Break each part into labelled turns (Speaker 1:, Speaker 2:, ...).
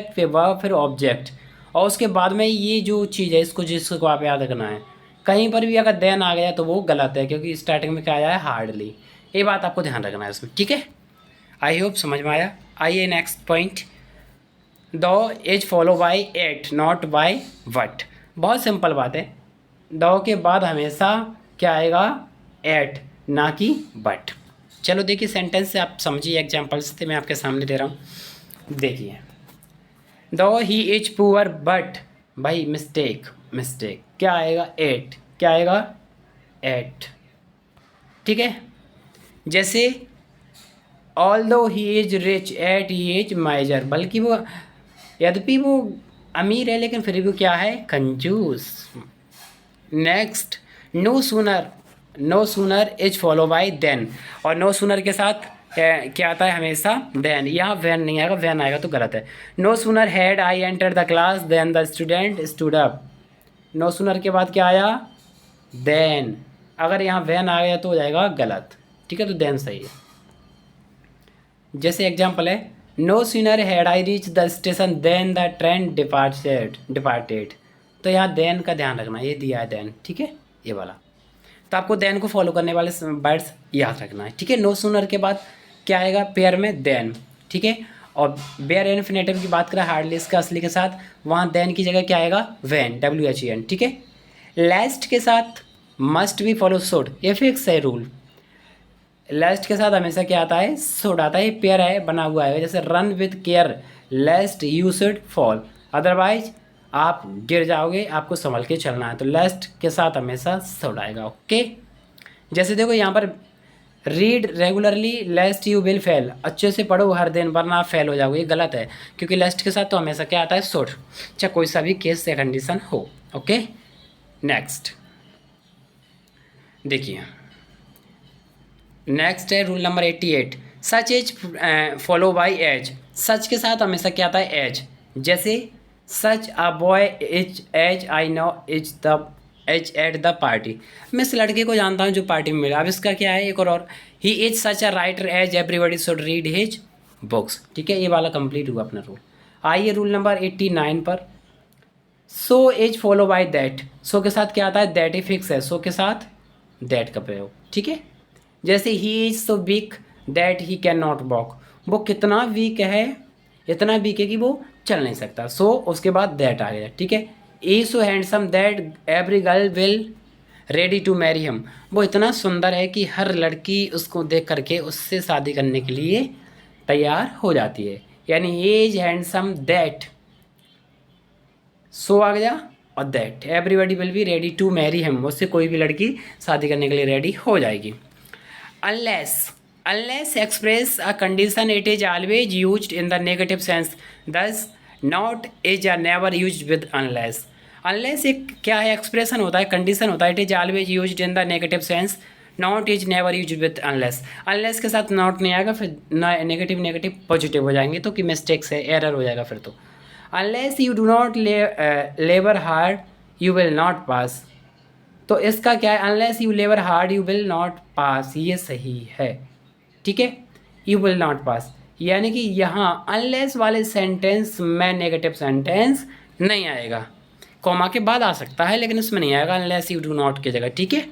Speaker 1: फिर वर्ब फिर ऑब्जेक्ट, और उसके बाद में ये जो चीज़ है इसको जिसको आप याद रखना है। कहीं पर भी अगर देन आ गया तो वो गलत है, क्योंकि स्टार्टिंग में क्या आया है, हार्डली। ये बात आपको ध्यान रखना है इसमें, ठीक है। आई होप समझ में आया। आइए next point, though is follow by yet not by but. बहुत सिंपल बात है, द के बाद हमेशा क्या आएगा, एट, ना कि बट। चलो देखिए सेंटेंस से आप समझिए, एग्जाम्पल्स से मैं आपके सामने दे रहा हूँ। देखिए, दो ही इज पुअर बट, भाई मिस्टेक, मिस्टेक क्या आएगा, एट, क्या आएगा, एट, ठीक है। जैसे although he is rich yet he is miser, बल्कि वो, यद्यपि वो अमीर है लेकिन फिर भी वो क्या है, कंजूस। Next, no sooner, no sooner is follow by then, और नो सूनर के साथ क्या आता है हमेशा, देन। यहाँ वैन नहीं आएगा, वैन आएगा तो गलत है। No sooner had I enter the class then the student stood up. No sooner के बाद क्या आया, देन। अगर यहाँ वैन आ गया तो हो जाएगा गलत, ठीक है, तो देन सही है। जैसे एग्जाम्पल है, no sooner had I reach the station then the train departed. तो यहाँ देन का ध्यान रखना, ये दिया है देन, ठीक है, ये वाला। तो आपको देन को फॉलो करने वाले वर्ड्स याद रखना है, ठीक है। नो सूनर के बाद क्या आएगा पेयर में, देन, ठीक है। और बेयर इन्फिनेटिव की बात करें हार्डली इसका असली के साथ, वहाँ देन की जगह क्या आएगा, वैन, WHEN, ठीक है। लास्ट के साथ मस्ट भी फॉलो शुड, ये फिक्स है रूल। लास्ट के साथ हमेशा क्या आता है, शुड आता है, पेयर है बना हुआ है। जैसे run with care लेस्ट you should fall, otherwise आप गिर जाओगे, आपको संभल के चलना है। तो लास्ट के साथ हमेशा शुड आएगा, ओके। जैसे देखो यहाँ पर read regularly लेस्ट you will fail, अच्छे से पढ़ो हर दिन वरना आप फेल हो जाओगे, ये गलत है, क्योंकि लेस्ट के साथ तो हमेशा क्या आता है, शुड, चाहे कोई सा भी केस या कंडीशन हो, ओके। नेक्स्ट देखिए, नेक्स्ट है rule number 88, such as follow by as. Such के साथ हमेशा क्या आता है, एज। जैसे such a boy is as I know is the as at the party, मैं इस लड़के को जानता हूँ जो पार्टी में मिला। अब इसका क्या है, एक और he is such a writer as everybody should read his books, ठीक है, ये वाला कंप्लीट हुआ अपना रूल। आइए रूल नंबर 89 पर, so is follow by that. So के साथ क्या आता है, दैट ही फिक्स है, सो के साथ दैट का प्रयोग, ठीक है। जैसे he is so weak that he can not walk, वो कितना वीक है, इतना वीक है कि वो चल नहीं सकता, सो उसके बाद दैट आ गया, ठीक है। He so handsome that every girl will ready to marry him, वो इतना सुंदर है कि हर लड़की उसको देख करके उससे शादी करने के लिए तैयार हो जाती है। यानी he is handsome that, so आ गया, और that everybody will be ready to marry him, उससे कोई भी लड़की शादी करने के लिए रेडी हो जाएगी। unless unless express a condition it is always used in the negative sense, thus not is a never used with unless। unless एक क्या है, एक्सप्रेशन होता है, कंडीशन होता है, it is always used in the negative sense, not is never used with unless. Unless के साथ not नहीं आएगा, फिर नेगेटिव नेगेटिव पॉजिटिव हो जाएंगे, तो कि मिस्टेक्स है, एरर हो जाएगा फिर तो। Unless you do not labour hard you will not pass, तो इसका क्या है, unless you labour hard you will not pass, ये सही है, ठीक है, यू विल नॉट पास। यानी कि यहाँ अनलेस वाले सेंटेंस में नेगेटिव सेंटेंस नहीं आएगा, कॉमा के बाद आ सकता है लेकिन इसमें नहीं आएगा, अनलेस यू डू नॉट की जगह, ठीक है।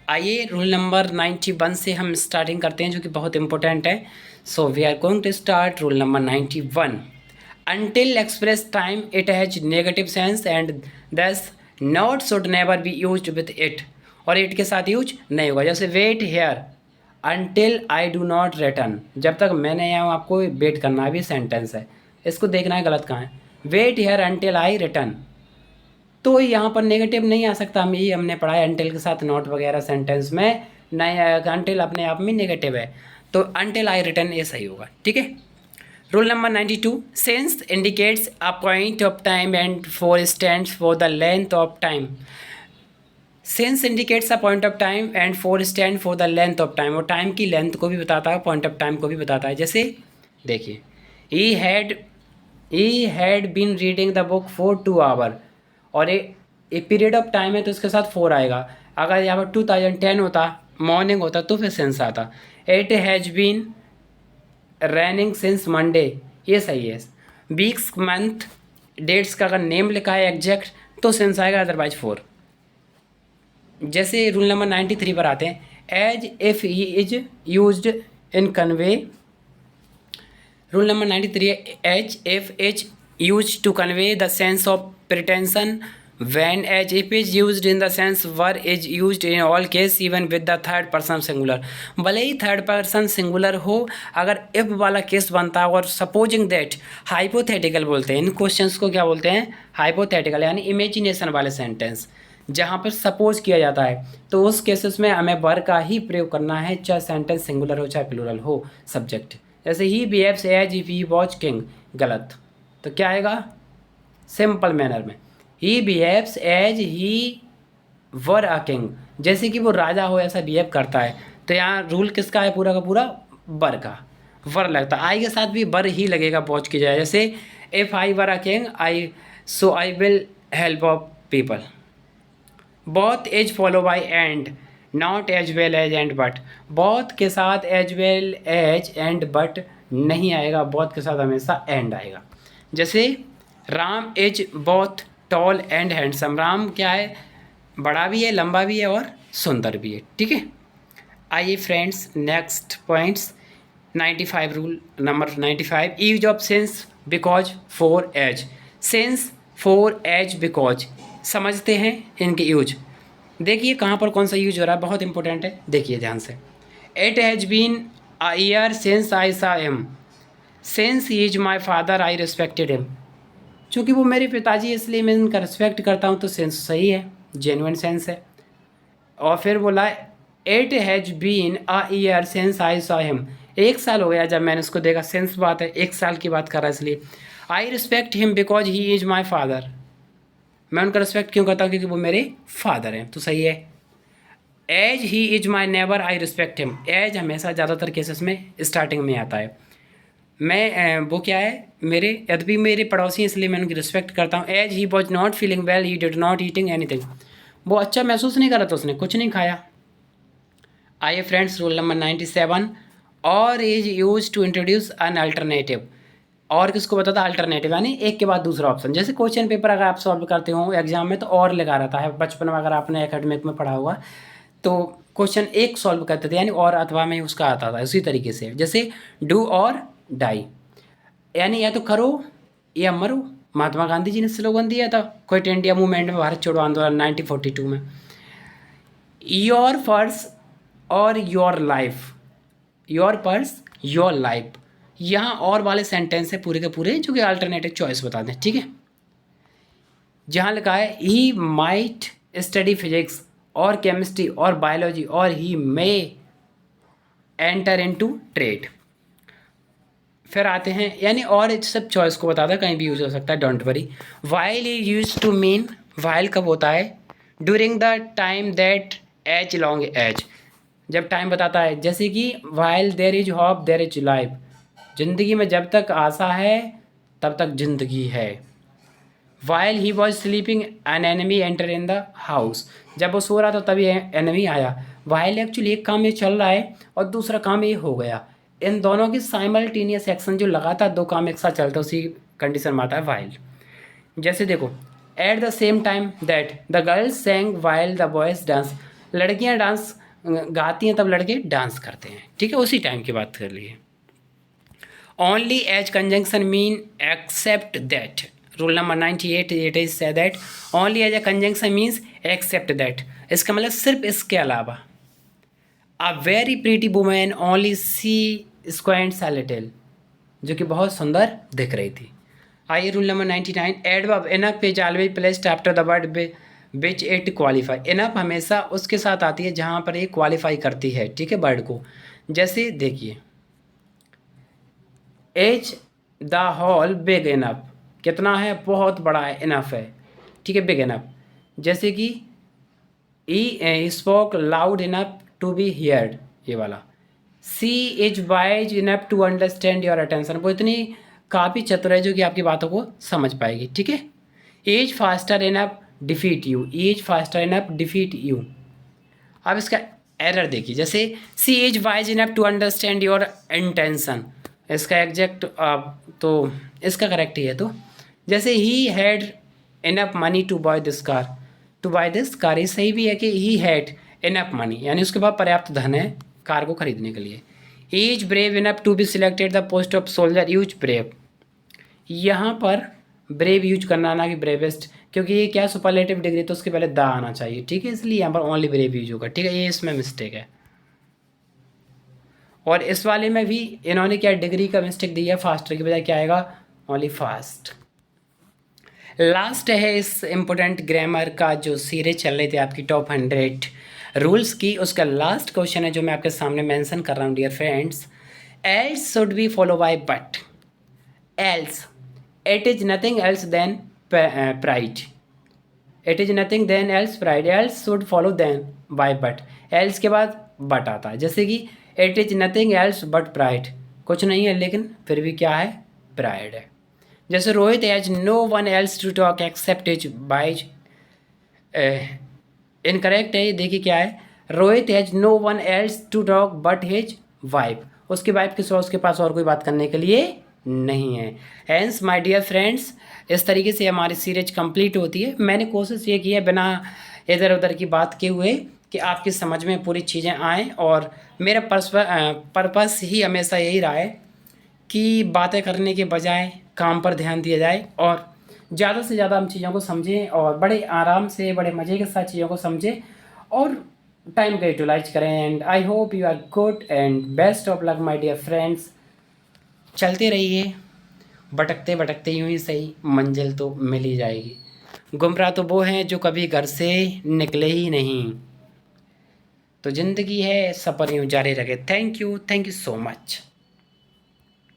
Speaker 1: आइए रूल नंबर 91 से हम स्टार्टिंग करते हैं, जो कि बहुत इंपॉर्टेंट है। So we are going to start rule number 91। until express time it has negative sense and thus not should never be used with it, और it के साथ यूज नहीं होगा। जैसे wait here until I do not return, जब तक मैं नहीं आया हूँ आपको वेट करना भी सेंटेंस है, इसको देखना है गलत कहाँ है। Wait here until I return, तो यहाँ पर नेगेटिव नहीं आ सकता, हम यही हमने पढ़ा है, until के साथ नॉट वगैरह सेंटेंस में नहीं आएगा, until अपने आप में नेगेटिव है, तो until आई रिटर्न ये सही होगा, ठीक है। Rule number 92, since indicates a point of time and for stands for the length of time। since indicates a point of time and for stand for the length of time, और time की length को भी बताता है, point of time को भी बताता है। जैसे देखिए, he had been reading the book for 2 hours, और ए पीरियड ऑफ टाइम है तो इसके साथ 4 आएगा। अगर यहाँ पर 2010 होता, मॉर्निंग होता, तो फिर सेंस आता। It has been running since Monday, ये सही है। वीक्स मंथ डेट्स का अगर नेम लिखा है एग्जैक्ट तो सेंस आएगा, अदरवाइज 4। जैसे रूल नंबर 93 पर आते हैं, as if he is used in convey. Rule number 93 as if is used to convey the sense of pretension when as if is used in the sense were is used in all case even with the third person singular। भले ही third person singular हो, अगर if वाला case बनता है, और supposing that hypothetical बोलते हैं इन questions को, क्या बोलते हैं, हाइपोथेटिकल, यानी इमेजिनेशन वाले सेंटेंस जहाँ पर सपोज किया जाता है, तो उस केसेस में हमें वर का ही प्रयोग करना है, चाहे सेंटेंस सिंगुलर हो चाहे प्लूरल हो सब्जेक्ट। जैसे he behaves as if he was king, गलत, तो क्या आएगा, सिंपल मैनर में he behaves as he were a king, जैसे कि वो राजा हो ऐसा बिहेव करता है। तो यहाँ रूल किसका है, पूरा का पूरा वर का, वर लगता है, आई के साथ भी वर ही लगेगा वॉच की जाए। जैसे if I were a king I will help of people. Both as follow by and, not as well as and but. Both के साथ as well as and but नहीं आएगा, बोथ के साथ हमेशा एंड आएगा। जैसे Ram is both tall and handsome, Ram क्या है, बड़ा भी है, लंबा भी है और सुंदर भी है, ठीक है। आइए friends, next points 95 rule number 95, use of since because for as. Since for as because समझते हैं इनके यूज। देखिए कहाँ पर कौन सा यूज हो रहा है, बहुत इंपॉर्टेंट है, देखिए ध्यान से। It has been a year since I saw him, since he is my father I respected him. चूँकि वो मेरे पिताजी इसलिए मैं इनका रिस्पेक्ट करता हूँ, तो सेंस सही है, जेन्युइन सेंस है। और फिर बोला it has been a year since I saw him, 1 साल हो गया जब मैंने उसको देखा, सेंस बात है, 1 साल की बात कर रहा है इसलिए। आई respect him because he is my father, मैं उनका रिस्पेक्ट क्यों करता हूँ, क्योंकि वो मेरे फादर हैं, तो सही है। As he is my neighbour I respect him, as हमेशा ज़्यादातर केसेस में स्टार्टिंग में आता है। मैं वो क्या है, मेरे यद्यपि मेरे पड़ोसी हैं इसलिए मैं उनकी रिस्पेक्ट करता हूँ। As he was not feeling well he did not eating anything, वो अच्छा महसूस नहीं कर रहा था, उसने कुछ नहीं खाया। आइए friends, rule number 97, or is use to introduce an alternative. और किसको बताता है, अल्टरनेटिव, यानी एक के बाद दूसरा ऑप्शन। जैसे क्वेश्चन पेपर अगर आप सॉल्व करते हो एग्जाम में, तो और लगा रहता है, बचपन में अगर आपने एकेडमिक में पढ़ा होगा तो क्वेश्चन एक सॉल्व करते थे, यानी और अथवा में उसका आता था। उसी तरीके से जैसे डू और डाई, यानी या तो करो या मरो। महात्मा गांधी जी ने स्लोगन दिया था क्विट इंडिया मूवमेंट में, भारत छोड़ो आंदोलन 1942 में। योर पर्स और your life, your purse your life, यहाँ और वाले सेंटेंस है पूरे के पूरे जो कि अल्टरनेटिव चॉइस बताते हैं, ठीक है। जहाँ लिखा है ही माइट स्टडी फिजिक्स और केमिस्ट्री और बायोलॉजी और ही मे एंटर इनटू ट्रेड। फिर आते हैं, यानी और सब चॉइस को बताता है, कहीं भी यूज हो सकता है, don't worry. While is use to mean, while कब होता है, during the time that as long as, जब टाइम बताता है। जैसे कि while there is hope there is life, जिंदगी में जब तक आशा है तब तक जिंदगी है। While he was sleeping an enemy enter in the house, जब वो सो रहा था तभी एनिमी आया। वाइल एक्चुअली एक काम ये चल रहा है और दूसरा काम ये हो गया, इन दोनों की साइमल्टेनियस एक्शन, जो लगातार 2 काम एक साथ चलता है, उसी कंडीशन में आता है वाइल। जैसे देखो, at the same time that the girls sang while the boys dance, लड़कियां डांस गाती हैं तब लड़के डांस करते हैं, ठीक है, उसी टाइम की बात कर ली है। Only as conjunction mean except that, rule number 98 it is say that only as a conjunction means except that, इसका मतलब सिर्फ इसके अलावा। A very pretty women only she squints a little, जो कि बहुत सुंदर दिख रही थी। आइए rule number 99, adverb enough is always placed after the word which it qualify. Enough हमेशा उसके साथ आती है जहाँ पर ये क्वालिफाई करती है, ठीक है, वर्ड को। जैसे देखिए, is the hall big enough, कितना है, बहुत बड़ा है, इनफ है, ठीक है, बिग इनफ। जैसे कि he spoke loud enough to be heard, ये वाला। She is wise enough to understand your attention, वो इतनी काफ़ी चतुर है जो कि आपकी बातों को समझ पाएगी, ठीक है। As faster enough defeat you, as faster enough defeat you. अब इसका एरर देखिए, जैसे she is wise enough to understand your intention, इसका एग्जैक्ट तो इसका करेक्ट ही है। तो जैसे he had enough money to buy this car, ये सही भी है कि ही हैड इनफ मनी, यानी उसके पास पर्याप्त धन है कार को खरीदने के लिए। Is brave enough to be selected the post of soldier, use brave, यहाँ पर ब्रेव यूज करना ना कि ब्रेवेस्ट, क्योंकि ये क्या सुपरलेटिव डिग्री, तो उसके पहले द आना चाहिए, ठीक है, इसलिए यहाँ पर ओनली ब्रेव यूज होगा, ठीक है, ये इसमें मिस्टेक है। और इस वाले में भी इन्होंने क्या डिग्री का मिस्टेक दिया है, फास्टर की बजाय क्या आएगा, ओनली फास्ट। लास्ट है इस इम्पोर्टेंट ग्रामर का जो सीरीज चल रही थी आपकी टॉप 100 रूल्स की, उसका लास्ट क्वेश्चन है जो मैं आपके सामने मेंशन कर रहा हूँ dear friends. Else should be follow by but, else it is nothing else then pride, it is nothing then else pride, else should follow then by but, else के बाद बट आता है, जैसे कि it is nothing else but pride, कुछ नहीं है लेकिन फिर भी क्या है, प्राइड है। जैसे Rohit has no one else to talk except his boys, incorrect है, देखिए क्या है, Rohit has no one else to talk but his wife, उसकी वाइफ के सिवा उसके पास और कोई बात करने के लिए नहीं है। हैंस माय डियर फ्रेंड्स, इस तरीके से हमारी सीरीज कंप्लीट होती है। मैंने कोशिश ये की है बिना इधर उधर की बात के हुए कि आपकी समझ में पूरी चीज़ें आएँ, और मेरा पर्पस ही हमेशा यही रहा है कि बातें करने के बजाय काम पर ध्यान दिया जाए और ज़्यादा से ज़्यादा हम चीज़ों को समझें और बड़े आराम से बड़े मज़े के साथ चीज़ों को समझें और टाइम का यूटिलाइज करें। And I hope you are good and best of luck my dear friends. चलते रहिए, भटकते भटकते यूं ही सही, मंजिल तो मिल ही जाएगी। गुमराह तो वो हैं जो कभी घर से निकले ही नहीं। तो ज़िंदगी है, सफ़र यूं जारी रखे। Thank you so much.